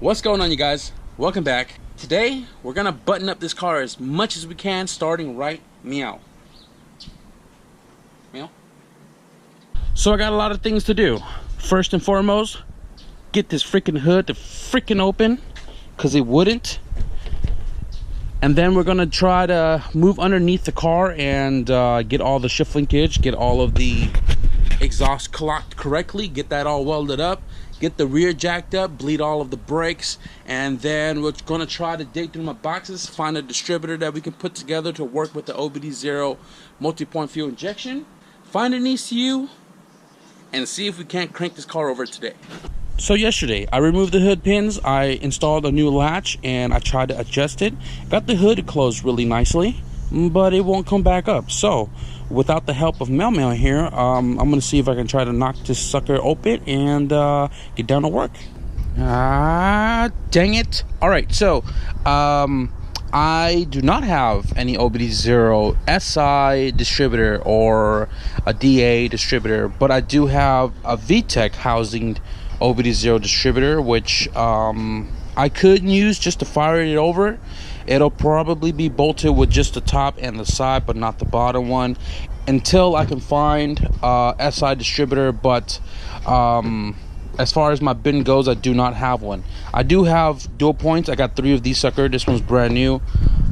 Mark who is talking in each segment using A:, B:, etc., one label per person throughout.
A: What's going on, you guys? Welcome back. Today we're gonna button up this car as much as we can, starting right meow. So I got a lot of things to do. First and foremost, get this freaking hood to freaking open, because it wouldn't. And then we're gonna try to move underneath the car and get all the shift linkage, get all of the exhaust clocked correctly, get that all welded up, get the rear jacked up, bleed all of the brakes, and then we're gonna try to dig through my boxes, find a distributor that we can put together to work with the OBD0 multi-point fuel injection, find an ECU, and see if we can't crank this car over today. So yesterday, I removed the hood pins, I installed a new latch, and I tried to adjust it. Got the hood closed really nicely, but it won't come back up. So, without the help of Mail here, I'm gonna see if I can try to knock this sucker open and get down to work. Dang it. Alright, so, I do not have any OBD0 SI distributor or a DA distributor, but I do have a VTEC housing OBD0 distributor, which I could use just to fire it over. It'll probably be bolted with just the top and the side, but not the bottom one, until I can find a SI distributor. But as far as my bin goes, I do not have one. I do have dual points. I got 3 of these suckers. This one's brand new.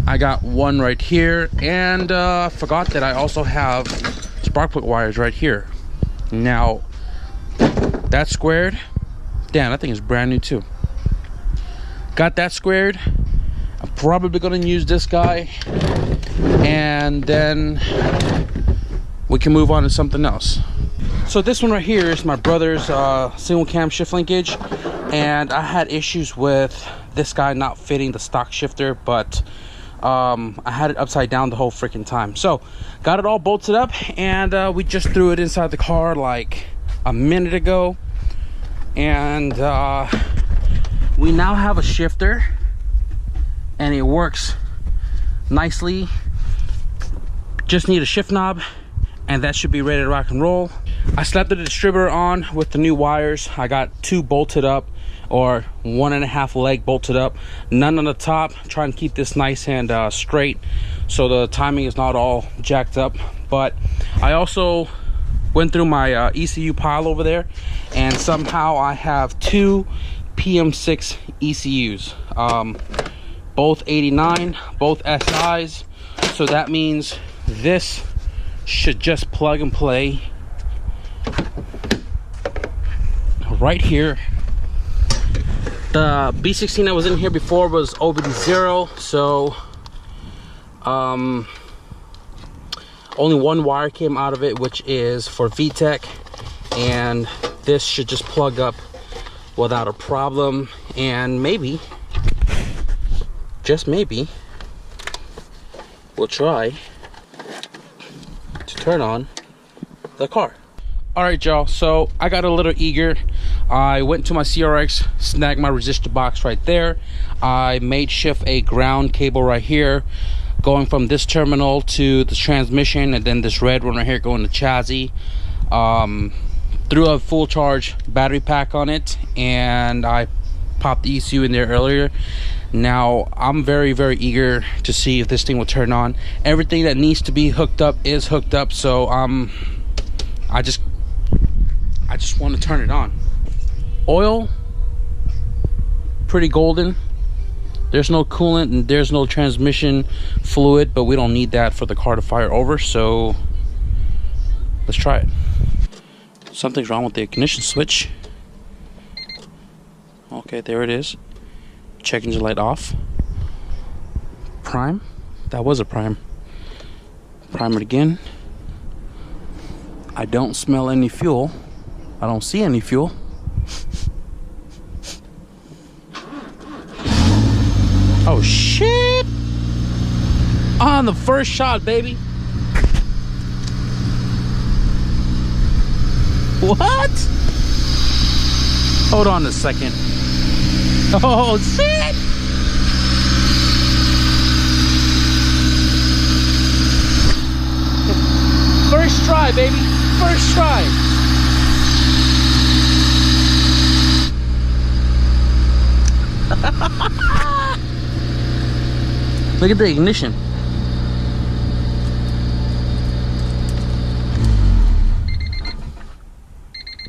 A: I got one right here, and forgot that I also have spark plug wires right here. Now that's squared. Damn, that thing is brand new too. Got that squared. I'm probably gonna use this guy, and then we can move on to something else. So this one right here is my brother's single cam shift linkage, and I had issues with this guy not fitting the stock shifter, but I had it upside down the whole freaking time. So got it all bolted up, and we just threw it inside the car like a minute ago, and we now have a shifter, and it works nicely. Just need a shift knob, and that should be ready to rock and roll. I slapped the distributor on with the new wires. I got 2 bolted up, or 1.5 leg bolted up, none on the top. Trying to keep this nice and straight, so the timing is not all jacked up. But I also went through my ECU pile over there, and somehow I have 2 PM6 ECUs, both 89, both SIs. So that means this should just plug and play right here. The B16 that was in here before was OBD0, so only one wire came out of it, which is for VTEC, and this should just plug up without a problem. And maybe, just maybe, we'll try to turn on the car. Alright y'all, so I got a little eager. I went to my CRX, snagged my resistor box right there. I made shift a ground cable right here, going from this terminal to the transmission, and then this red one right here going to chassis. Threw a full charge battery pack on it, and I popped the ECU in there earlier. Now I'm very eager to see if this thing will turn on. Everything that needs to be hooked up is hooked up, so I just want to turn it on. Oil, pretty golden. There's no coolant and there's no transmission fluid, but we don't need that for the car to fire over, so let's try it. Something's wrong with the ignition switch. Okay, there it is. Check engine light off. Prime. That was a prime. Prime it again. I don't smell any fuel. I don't see any fuel. Oh shit! On the first shot, baby. What? Hold on a second. Oh shit! First try, baby. First try. Look at the ignition.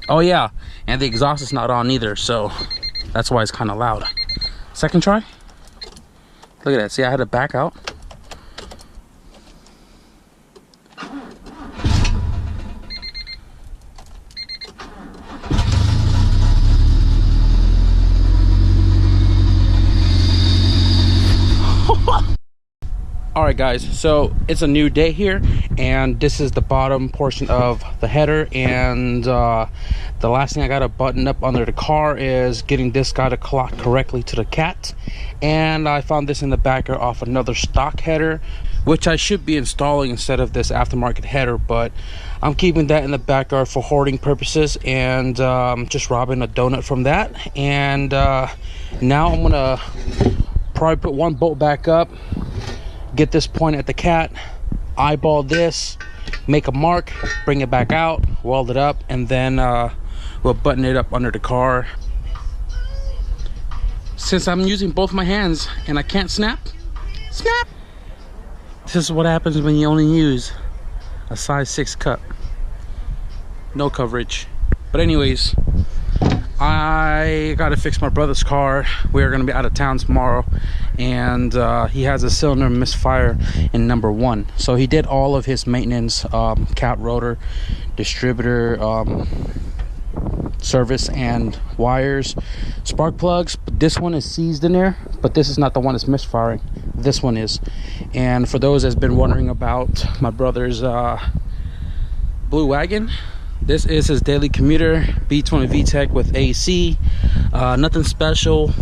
A: Oh yeah, and the exhaust is not on either, so that's why it's kind of loud. Second try. Look at that. See, I had to back out. Alright guys, so it's a new day here, and this is the bottom portion of the header, and the last thing I gotta button up under the car is getting this guy to clock correctly to the cat. And I found this in the backer off another stock header, which I should be installing instead of this aftermarket header, but I'm keeping that in the backyard for hoarding purposes, and just robbing a donut from that. And now I'm gonna probably put one bolt back up, get this point at the cat, eyeball this, make a mark, bring it back out, weld it up, and then we'll button it up under the car. Since I'm using both my hands and I can't snap, this is what happens when you only use a size 6 cup. No coverage. But anyways, I gotta fix my brother's car. We're gonna be out of town tomorrow, and he has a cylinder misfire in number 1. So he did all of his maintenance, cat rotor, distributor, service and wires, spark plugs. But this one is seized in there, but this is not the one that's misfiring. This one is. And for those that's been wondering about my brother's blue wagon, this is his daily commuter B20 VTEC with AC. Nothing special,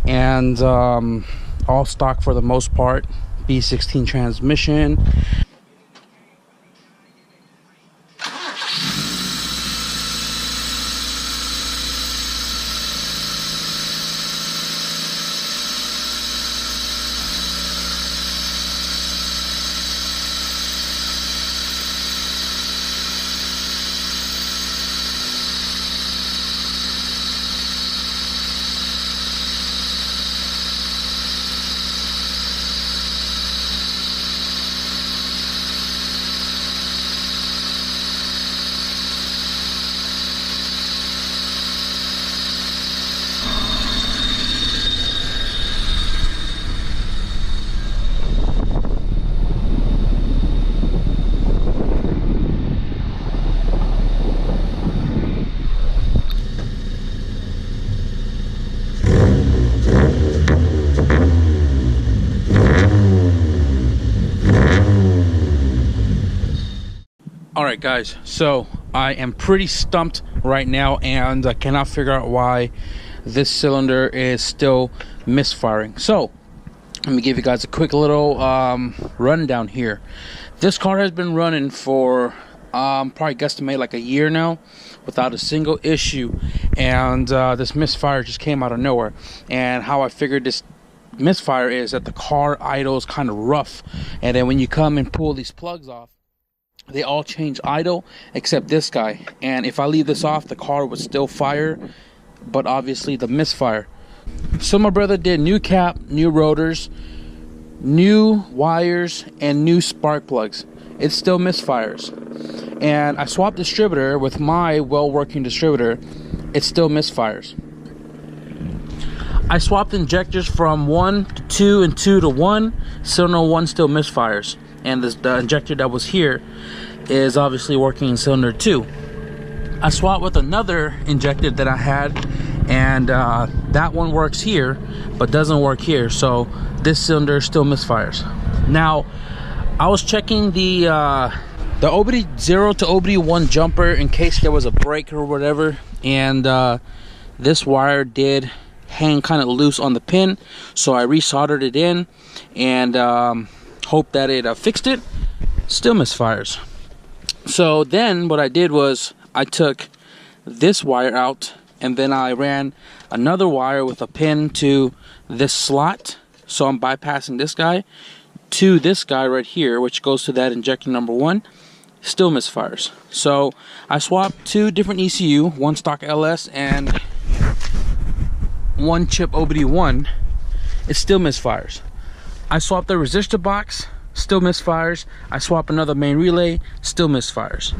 A: and all stock for the most part. B16 transmission. Alright guys, so I am pretty stumped right now, and I cannot figure out why this cylinder is still misfiring. So let me give you guys a quick little rundown here. This car has been running for probably guesstimate like a year now without a single issue, and this misfire just came out of nowhere. And how I figured this misfire is that the car idles kind of rough, and then when you come and pull these plugs off, they all change idle except this guy. And if I leave this off, the car would still fire, but obviously the misfire. So my brother did new cap, new rotors, new wires, and new spark plugs. It still misfires. And I swapped distributor with my well-working distributor. It still misfires. I swapped injectors from 1 to 2 and 2 to 1. Cylinder 1 still misfires. And the injector that was here is obviously working in cylinder 2. I swapped with another injector that I had, and that one works here but doesn't work here, so this cylinder still misfires. Now I was checking the OBD 0 to OBD 1 jumper in case there was a break or whatever, and this wire did hang kind of loose on the pin, so I resoldered it in and hope that it fixed it. Still misfires. So then what I did was I took this wire out, and then I ran another wire with a pin to this slot, so I'm bypassing this guy to this guy right here, which goes to that injector number 1. Still misfires. So I swapped 2 different ECU, one stock LS and one chip OBD1, it still misfires. I swap the resistor box, still misfires. I swap another main relay, still misfires.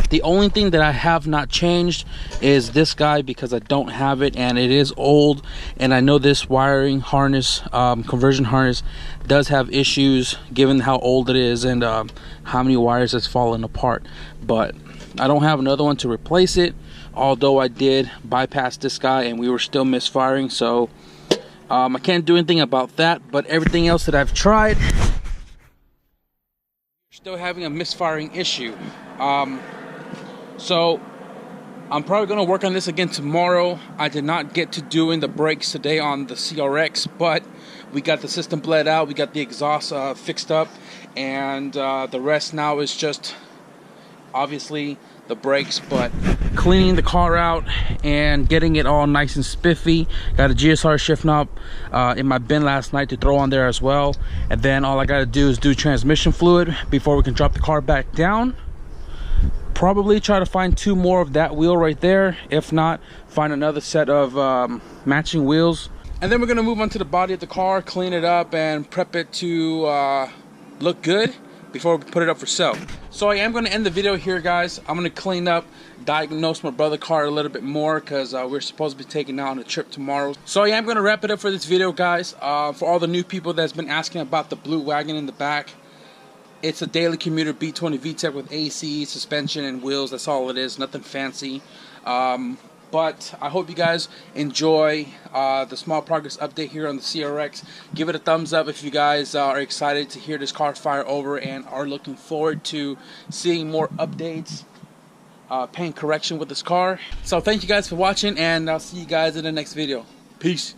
A: The only thing that I have not changed is this guy, because I don't have it and it is old, and I know this wiring harness, conversion harness, does have issues given how old it is and how many wires has fallen apart. But I don't have another one to replace it, although I did bypass this guy and we were still misfiring. So I can't do anything about that, but everything else that I've tried, still having a misfiring issue. So I'm probably going to work on this again tomorrow. I did not get to doing the brakes today on the CRX, but we got the system bled out, we got the exhaust fixed up, and the rest now is just obviously the brakes, but cleaning the car out and getting it all nice and spiffy. Got a GSR shift knob in my bin last night to throw on there as well, and then all I gotta do is do transmission fluid before we can drop the car back down. Probably try to find 2 more of that wheel right there. If not, find another set of matching wheels, and then we're gonna move on to the body of the car, clean it up and prep it to look good before we put it up for sale. So I am going to end the video here, guys. I'm going to clean up, diagnose my brother's car a little bit more, because we're supposed to be taking out on a trip tomorrow. So I am going to wrap it up for this video, guys. For all the new people that's been asking about the blue wagon in the back, it's a daily commuter B20 VTEC with AC, suspension, and wheels. That's all it is, nothing fancy. But I hope you guys enjoy the small progress update here on the CRX. Give it a thumbs up if you guys are excited to hear this car fire over and are looking forward to seeing more updates, paint correction with this car. So thank you guys for watching, and I'll see you guys in the next video. Peace.